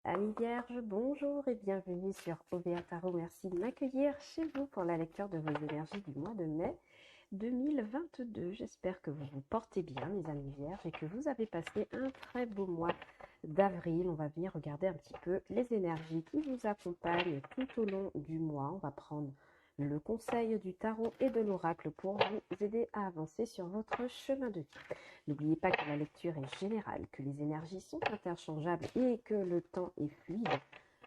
Amis vierges, bonjour et bienvenue sur OVA Tarot. Merci de m'accueillir chez vous pour la lecture de vos énergies du mois de mai 2022. J'espère que vous vous portez bien, mes amis vierges, et que vous avez passé un très beau mois d'avril. On va venir regarder un petit peu les énergies qui vous accompagnent tout au long du mois. On va prendre le conseil du tarot et de l'oracle pour vous aider à avancer sur votre chemin de vie. N'oubliez pas que la lecture est générale, que les énergies sont interchangeables et que le temps est fluide.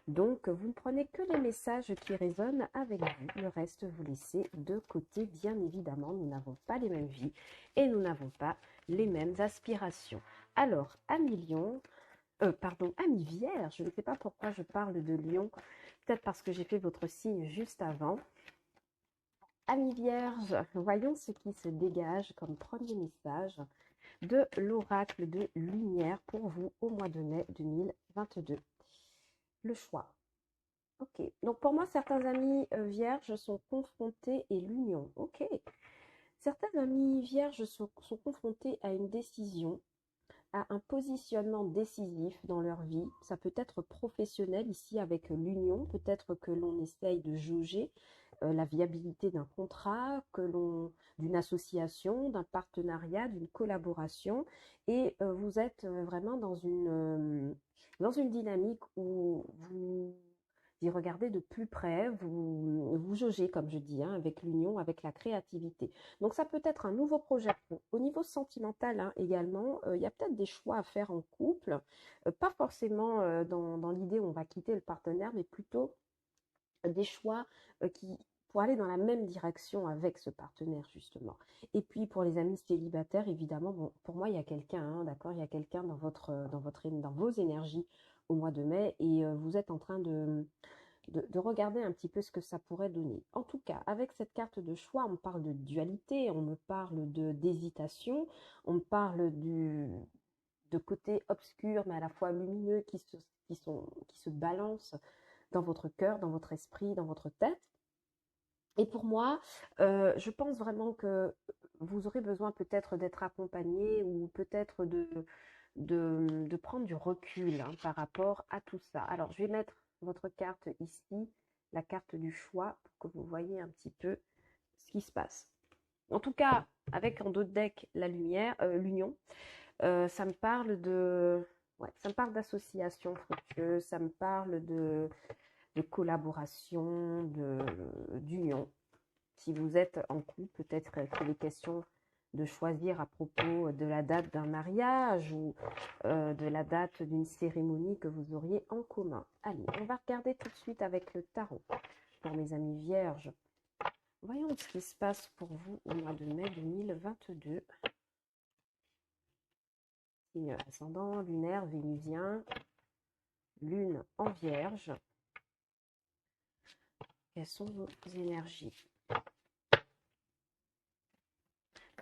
Donc, vous ne prenez que les messages qui résonnent avec vous. Le reste, vous laissez de côté, bien évidemment. Nous n'avons pas les mêmes vies et nous n'avons pas les mêmes aspirations. Alors, amis lion, amis vierge, je ne sais pas pourquoi je parle de lion. Peut-être parce que j'ai fait votre signe juste avant. Amis vierge, voyons ce qui se dégage comme premier message de l'oracle de lumière pour vous au mois de mai 2022. Le choix. Ok. Donc pour moi, certains amis vierges sont confrontés et l'union. Ok. Certains amis vierges sont confrontés à une décision, à un positionnement décisif dans leur vie. Ça peut être professionnel ici avec l'union, peut-être que l'on essaye de jauger la viabilité d'un contrat, d'une association, d'un partenariat, d'une collaboration, et vous êtes vraiment dans une dynamique où vous y regardez de plus près, vous jaugez, comme je dis, hein, avec l'union, avec la créativité. Donc ça peut être un nouveau projet. Au niveau sentimental hein, également, il y a peut-être des choix à faire en couple, pas forcément dans l'idée où on va quitter le partenaire, mais plutôt des choix qui pour aller dans la même direction avec ce partenaire justement. Et puis pour les amis célibataires, évidemment, bon, pour moi il y a quelqu'un, hein, d'accord, il y a quelqu'un dans vos énergies au mois de mai et vous êtes en train de regarder un petit peu ce que ça pourrait donner. En tout cas, avec cette carte de choix, on me parle de dualité, on me parle d'hésitation, on me parle de côté obscur mais à la fois lumineux qui se balancent dans votre cœur, dans votre esprit, dans votre tête. Et pour moi, je pense vraiment que vous aurez besoin peut-être d'être accompagné ou peut-être de prendre du recul hein, par rapport à tout ça. Alors, je vais mettre votre carte ici, la carte du choix, pour que vous voyez un petit peu ce qui se passe. En tout cas, avec en dos de deck la lumière, l'union, ça me parle ça me parle d'association fructueuse, ça me parle de collaboration, d'union. Si vous êtes en couple, peut-être qu'il est question de choisir à propos de la date d'un mariage ou de la date d'une cérémonie que vous auriez en commun. Allez, on va regarder tout de suite avec le tarot. Pour mes amis vierges, voyons ce qui se passe pour vous au mois de mai 2022. Signe ascendant, lunaire, vénusien, lune en vierge. Quelles sont vos énergies?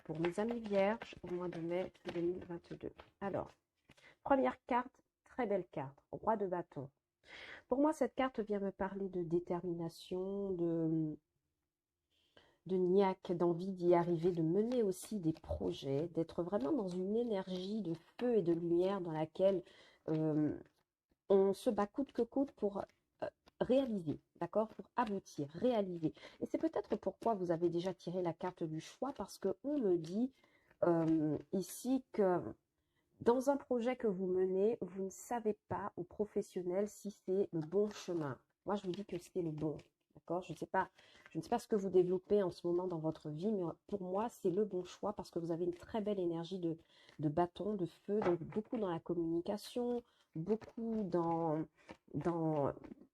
Pour mes amis vierges au mois de mai 2022. Alors, première carte, très belle carte, roi de bâton. Pour moi, cette carte vient me parler de détermination, de niaque, d'envie d'y arriver, de mener aussi des projets, d'être vraiment dans une énergie de feu et de lumière dans laquelle on se bat coûte que coûte pour réaliser, d'accord, pour aboutir, réaliser. Et c'est peut-être pourquoi vous avez déjà tiré la carte du choix, parce qu'on me dit ici que dans un projet que vous menez, vous ne savez pas au professionnel si c'est le bon chemin. Moi, je vous dis que c'est le bon. D'accord? Je ne sais pas ce que vous développez en ce moment dans votre vie, mais pour moi, c'est le bon choix parce que vous avez une très belle énergie de bâton, de feu, donc beaucoup dans la communication, beaucoup dans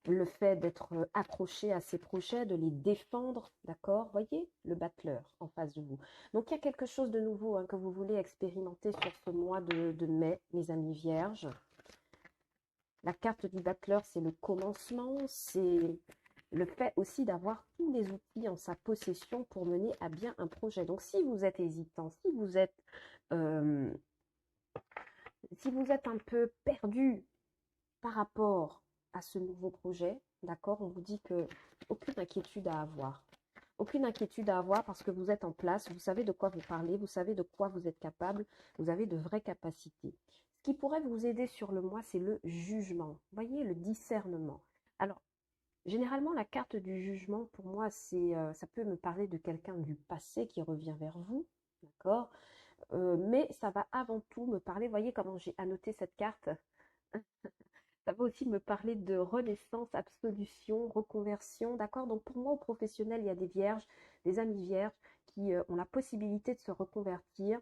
le fait d'être accroché à ces projets, de les défendre, d'accord? Voyez le battleur en face de vous. Donc il y a quelque chose de nouveau hein, que vous voulez expérimenter sur ce mois de mai, mes amis vierges. La carte du battleur, c'est le commencement, c'est le fait aussi d'avoir tous les outils en sa possession pour mener à bien un projet. Donc si vous êtes hésitant, euh, si vous êtes un peu perdu par rapport à ce nouveau projet, d'accord, on vous dit que aucune inquiétude à avoir. Aucune inquiétude à avoir parce que vous êtes en place, vous savez de quoi vous parlez, vous savez de quoi vous êtes capable, vous avez de vraies capacités. Ce qui pourrait vous aider sur le mois, c'est le jugement. Vous voyez, le discernement. Alors, généralement, la carte du jugement, pour moi, ça peut me parler de quelqu'un du passé qui revient vers vous, d'accord? Mais ça va avant tout me parler, voyez comment j'ai annoté cette carte? Ça va aussi me parler de renaissance, absolution, reconversion, d'accord? Donc pour moi, au professionnel, il y a des vierges, des amis vierges qui ont la possibilité de se reconvertir,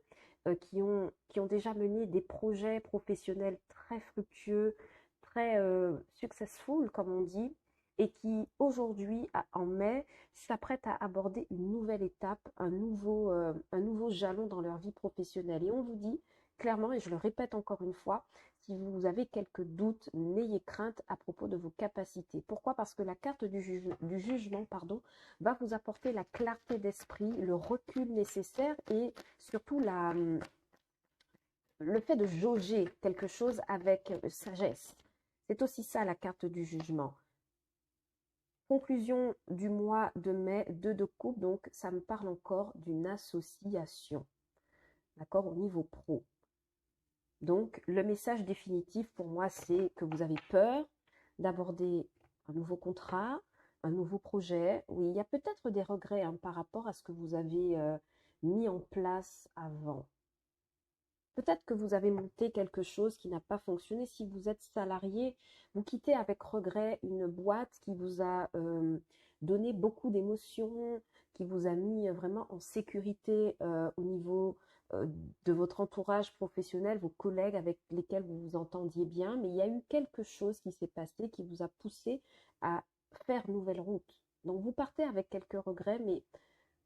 qui ont déjà mené des projets professionnels très fructueux, très successful, comme on dit, et qui aujourd'hui, en mai, s'apprêtent à aborder une nouvelle étape, un nouveau jalon dans leur vie professionnelle. Et on vous dit clairement, et je le répète encore une fois, si vous avez quelques doutes, n'ayez crainte à propos de vos capacités. Pourquoi? Parce que la carte du jugement, pardon, va vous apporter la clarté d'esprit, le recul nécessaire et surtout le fait de jauger quelque chose avec sagesse. C'est aussi ça la carte du jugement. Conclusion du mois de mai, 2 de coupe, donc ça me parle encore d'une association, d'accord, au niveau pro. Donc, le message définitif pour moi, c'est que vous avez peur d'aborder un nouveau contrat, un nouveau projet. Oui, il y a peut-être des regrets par rapport à ce que vous avez mis en place avant. Peut-être que vous avez monté quelque chose qui n'a pas fonctionné. Si vous êtes salarié, vous quittez avec regret une boîte qui vous a donné beaucoup d'émotions, qui vous a mis vraiment en sécurité au niveau de votre entourage professionnel, vos collègues avec lesquels vous vous entendiez bien, mais il y a eu quelque chose qui s'est passé qui vous a poussé à faire nouvelle route. Donc vous partez avec quelques regrets, mais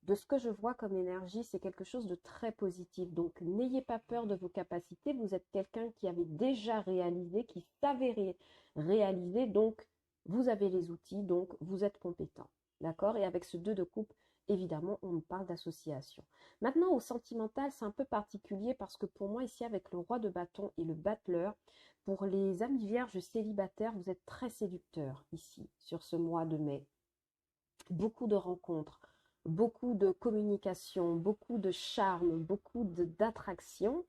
de ce que je vois comme énergie, c'est quelque chose de très positif. Donc, n'ayez pas peur de vos capacités. Vous êtes quelqu'un qui avait déjà réalisé, qui savait réaliser. Donc, vous avez les outils, donc vous êtes compétent. D'accord? Et avec ce 2 de coupe, évidemment, on parle d'association. Maintenant, au sentimental, c'est un peu particulier parce que pour moi, ici, avec le roi de bâton et le battleur, pour les amis vierges célibataires, vous êtes très séducteurs ici, sur ce mois de mai. Beaucoup de rencontres, beaucoup de communication, beaucoup de charme, beaucoup d'attraction.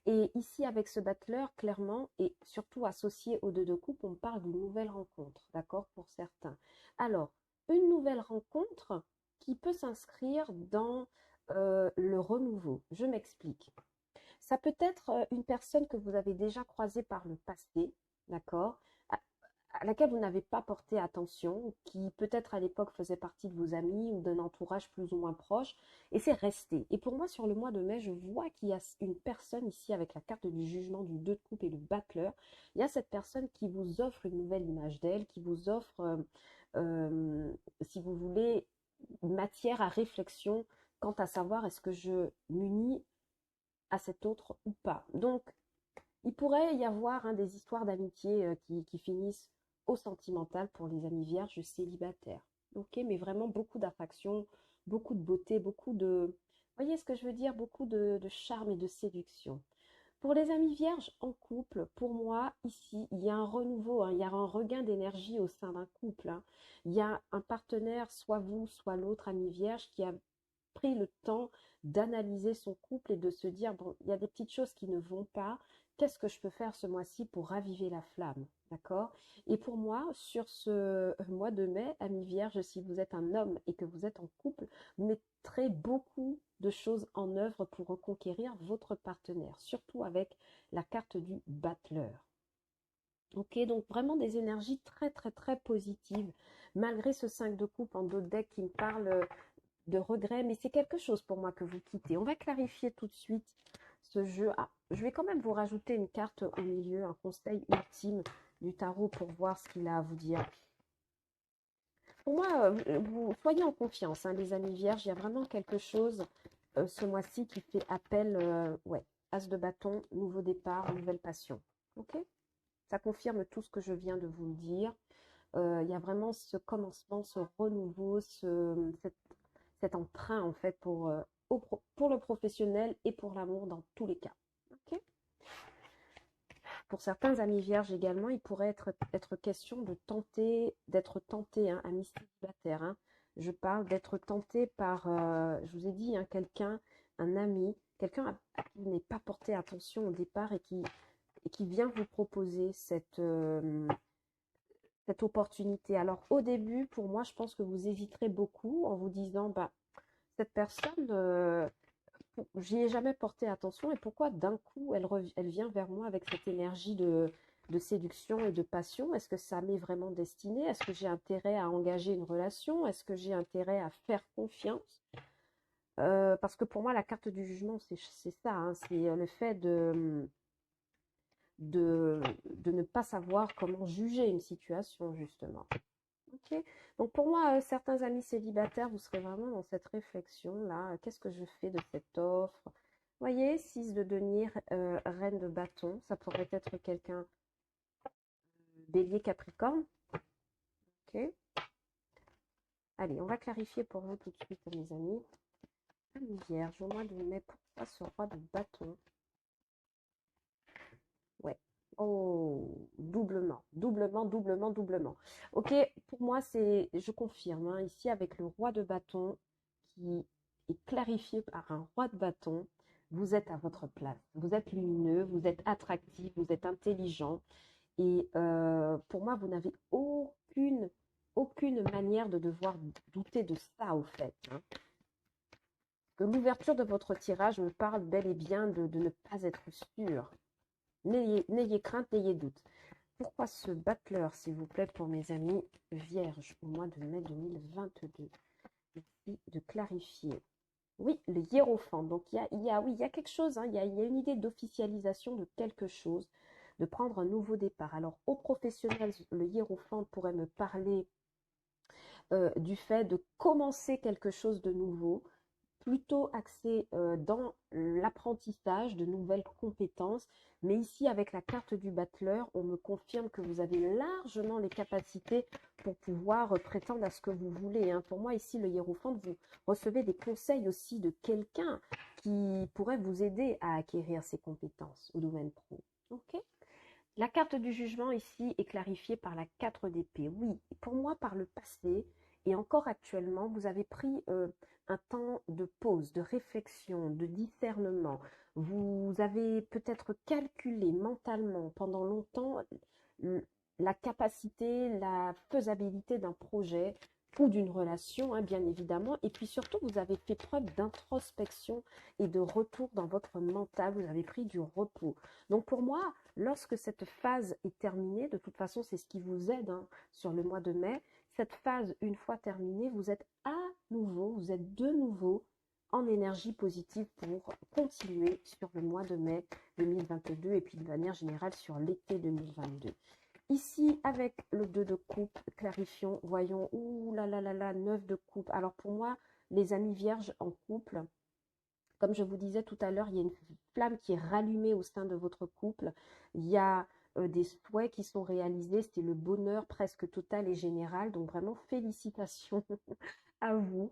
Et ici, avec ce battleur, clairement, et surtout associé aux 2 de coupe, on parle d'une nouvelle rencontre, d'accord, pour certains. Alors, une nouvelle rencontre qui peut s'inscrire dans le renouveau. Je m'explique. Ça peut être une personne que vous avez déjà croisée par le passé, d'accord, à laquelle vous n'avez pas porté attention, qui peut-être à l'époque faisait partie de vos amis ou d'un entourage plus ou moins proche, et c'est resté. Et pour moi, sur le mois de mai, je vois qu'il y a une personne ici avec la carte du jugement du 2 de coupe et le battleur. Il y a cette personne qui vous offre une nouvelle image d'elle, qui vous offre, si vous voulez, matière à réflexion quant à savoir est-ce que je m'unis à cet autre ou pas. Donc, il pourrait y avoir des histoires d'amitié qui finissent au sentimental pour les amis vierges célibataires. Ok, mais vraiment beaucoup d'attraction, beaucoup de beauté, beaucoup de... Voyez ce que je veux dire? Beaucoup de charme et de séduction. Pour les amis vierges en couple, pour moi, ici, il y a un renouveau, il y a un regain d'énergie au sein d'un couple. Il y a un partenaire, soit vous, soit l'autre ami vierge, qui a pris le temps d'analyser son couple et de se dire, bon, il y a des petites choses qui ne vont pas, qu'est-ce que je peux faire ce mois-ci pour raviver la flamme, d'accord? Et pour moi, sur ce mois de mai, ami vierge, si vous êtes un homme et que vous êtes en couple, vous mettrez beaucoup de choses en œuvre pour reconquérir votre partenaire, surtout avec la carte du battleur. Ok, donc vraiment des énergies très très très positives, malgré ce 5 de coupe en dos de deck qui me parle de regret, mais c'est quelque chose pour moi que vous quittez. On va clarifier tout de suite ce jeu. Ah, je vais quand même vous rajouter une carte au milieu, un conseil ultime du tarot pour voir ce qu'il a à vous dire. Pour moi, vous soyez en confiance, les amis vierges, il y a vraiment quelque chose ce mois-ci qui fait appel, ouais, as de bâton, nouveau départ, nouvelle passion. Ok? Ça confirme tout ce que je viens de vous le dire. Il y a vraiment ce commencement, ce renouveau, cet entrain en fait pour le professionnel et pour l'amour dans tous les cas. Ok. Pour certains amis vierges également, il pourrait être question de tenter, d'être tenté, amis célibataires. Je parle d'être tenté par, je vous ai dit, quelqu'un, un ami, quelqu'un à qui vous n'avez pas porté attention au départ et qui et qui vient vous proposer cette opportunité. Alors au début, pour moi, je pense que vous hésiterez beaucoup en vous disant, bah, cette personne, j'y ai jamais porté attention et pourquoi d'un coup elle vient vers moi avec cette énergie de séduction et de passion? Est-ce que ça m'est vraiment destiné? Est-ce que j'ai intérêt à engager une relation? Est-ce que j'ai intérêt à faire confiance? Parce que pour moi, la carte du jugement, c'est ça, hein, c'est le fait de ne pas savoir comment juger une situation, justement. Ok. Donc pour moi, certains amis célibataires, vous serez vraiment dans cette réflexion-là. Qu'est-ce que je fais de cette offre? Vous voyez, 6 de denier, reine de bâton, ça pourrait être quelqu'un bélier capricorne. Ok. Allez, on va clarifier pour vous tout de suite, mes amis. Amis vierge, au mois de mai, pourquoi ce roi de bâton? Ouais. Oh, doublement, doublement, doublement, doublement. Ok, pour moi, je confirme, hein, ici avec le roi de bâton qui est clarifié par un roi de bâton, vous êtes à votre place. Vous êtes lumineux, vous êtes attractif, vous êtes intelligent. Et pour moi, vous n'avez aucune manière de devoir douter de ça, au fait, hein. Que l'ouverture de votre tirage me parle bel et bien de ne pas être sûr. N'ayez crainte, n'ayez doute. Pourquoi ce battleur, s'il vous plaît, pour mes amis vierges, au mois de mai 2022? Merci de clarifier. Oui, le hiérophante. Donc, oui, il y a quelque chose, hein, il y a une idée d'officialisation de quelque chose, de prendre un nouveau départ. Alors, au professionnel, le hiérophante pourrait me parler du fait de commencer quelque chose de nouveau, plutôt axé dans l'apprentissage de nouvelles compétences. Mais ici, avec la carte du battleur, on me confirme que vous avez largement les capacités pour pouvoir prétendre à ce que vous voulez, hein. Pour moi, ici, le hiérophante, vous recevez des conseils aussi de quelqu'un qui pourrait vous aider à acquérir ces compétences au domaine pro. Ok. La carte du jugement ici est clarifiée par la 4 d'épée. Oui, pour moi, par le passé et encore actuellement, vous avez pris un temps de pause, de réflexion, de discernement. Vous avez peut-être calculé mentalement pendant longtemps la capacité, la faisabilité d'un projet ou d'une relation, hein, bien évidemment. Et puis surtout, vous avez fait preuve d'introspection et de retour dans votre mental. Vous avez pris du repos. Donc pour moi, lorsque cette phase est terminée, de toute façon, c'est ce qui vous aide, hein, sur le mois de mai, cette phase, une fois terminée, vous êtes vous êtes de nouveau en énergie positive pour continuer sur le mois de mai 2022 et puis de manière générale sur l'été 2022. Ici, avec le 2 de coupe, clarifions, voyons, ouh là là là là, 9 de coupe. Alors pour moi, les amis vierges en couple, comme je vous disais tout à l'heure, il y a une flamme qui est rallumée au sein de votre couple. Il y a des souhaits qui sont réalisés. C'était le bonheur presque total et général. Donc vraiment, félicitations à vous.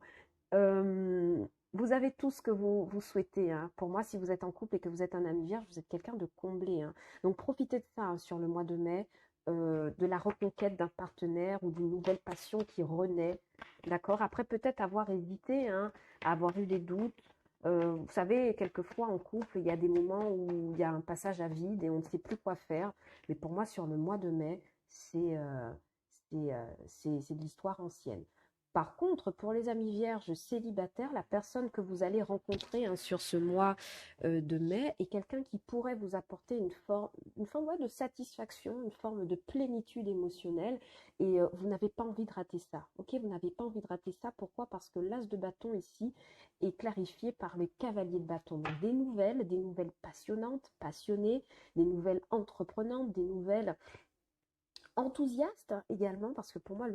Vous avez tout ce que vous souhaitez, hein. Pour moi, si vous êtes en couple et que vous êtes un ami vierge, vous êtes quelqu'un de comblé, hein. Donc profitez de ça, hein, sur le mois de mai, de la reconquête d'un partenaire ou d'une nouvelle passion qui renaît. D'accord. Après, peut-être avoir hésité, hein, avoir eu des doutes. Vous savez, quelquefois en couple, il y a des moments où il y a un passage à vide et on ne sait plus quoi faire. Mais pour moi, sur le mois de mai, c'est de l'histoire ancienne. Par contre, pour les amis vierges célibataires, la personne que vous allez rencontrer, hein, sur ce mois de mai est quelqu'un qui pourrait vous apporter une forme, ouais, de satisfaction, une forme de plénitude émotionnelle et vous n'avez pas envie de rater ça. Ok, vous n'avez pas envie de rater ça. Pourquoi? Parce que l'as de bâton ici est clarifié par le cavalier de bâton. Donc des nouvelles passionnantes, passionnées, des nouvelles entreprenantes, des nouvelles enthousiastes, hein, également, parce que pour moi,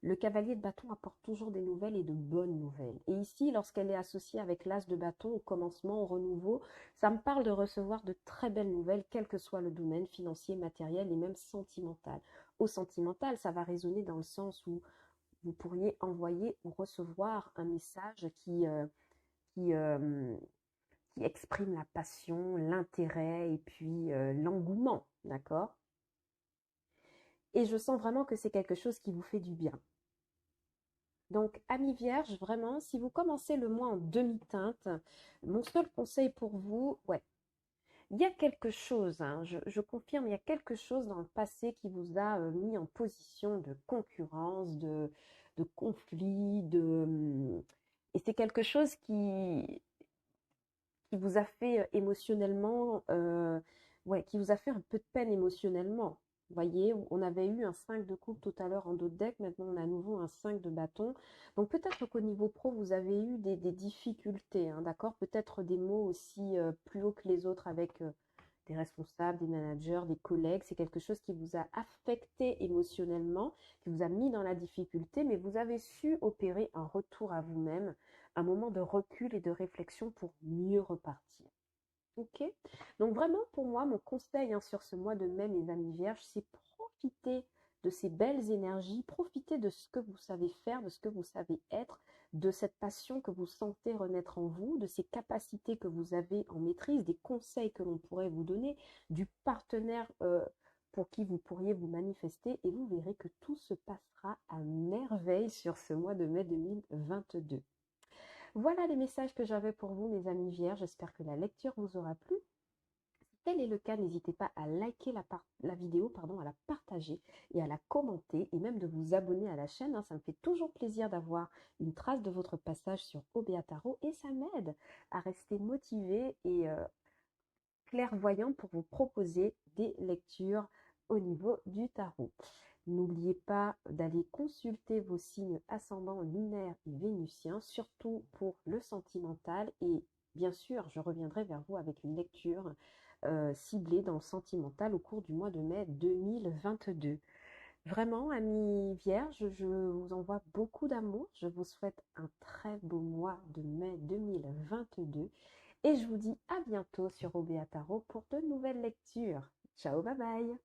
le cavalier de bâton apporte toujours des nouvelles et de bonnes nouvelles. Et ici, lorsqu'elle est associée avec l'as de bâton au commencement, au renouveau, ça me parle de recevoir de très belles nouvelles, quel que soit le domaine financier, matériel et même sentimental. Au sentimental, ça va résonner dans le sens où vous pourriez envoyer ou recevoir un message qui, euh, qui exprime la passion, l'intérêt et puis l'engouement, d'accord? Et je sens vraiment que c'est quelque chose qui vous fait du bien. Donc, amis vierges, vraiment, si vous commencez le mois en demi-teinte, mon seul conseil pour vous, ouais, il y a quelque chose, hein, je confirme, il y a quelque chose dans le passé qui vous a mis en position de concurrence, de conflit, et c'est quelque chose qui vous a fait émotionnellement, ouais, qui vous a fait un peu de peine émotionnellement. Vous voyez, on avait eu un 5 de coupe tout à l'heure en dos de deck, maintenant on a à nouveau un 5 de bâton. Donc peut-être qu'au niveau pro, vous avez eu des difficultés, hein, d'accord? Peut-être des mots aussi plus hauts que les autres avec des responsables, des managers, des collègues. C'est quelque chose qui vous a affecté émotionnellement, qui vous a mis dans la difficulté, mais vous avez su opérer un retour à vous-même, un moment de recul et de réflexion pour mieux repartir. Ok? Donc vraiment, pour moi, mon conseil sur ce mois de mai, mes amis vierges, c'est profiter de ces belles énergies, profiter de ce que vous savez faire, de ce que vous savez être, de cette passion que vous sentez renaître en vous, de ces capacités que vous avez en maîtrise, des conseils que l'on pourrait vous donner, du partenaire pour qui vous pourriez vous manifester, et vous verrez que tout se passera à merveille sur ce mois de mai 2022. Voilà les messages que j'avais pour vous, mes amis vierges. J'espère que la lecture vous aura plu. Si tel est le cas, n'hésitez pas à liker la vidéo, à la partager et à la commenter et même de vous abonner à la chaîne. Ça me fait toujours plaisir d'avoir une trace de votre passage sur Obéa Tarot et ça m'aide à rester motivée et clairvoyante pour vous proposer des lectures au niveau du tarot. N'oubliez pas d'aller consulter vos signes ascendants lunaires et vénusiens, surtout pour le sentimental. Et bien sûr, je reviendrai vers vous avec une lecture ciblée dans le sentimental au cours du mois de mai 2022. Vraiment, amis vierges, je vous envoie beaucoup d'amour. Je vous souhaite un très beau mois de mai 2022. Et je vous dis à bientôt sur Obéa Tarot pour de nouvelles lectures. Ciao, bye bye!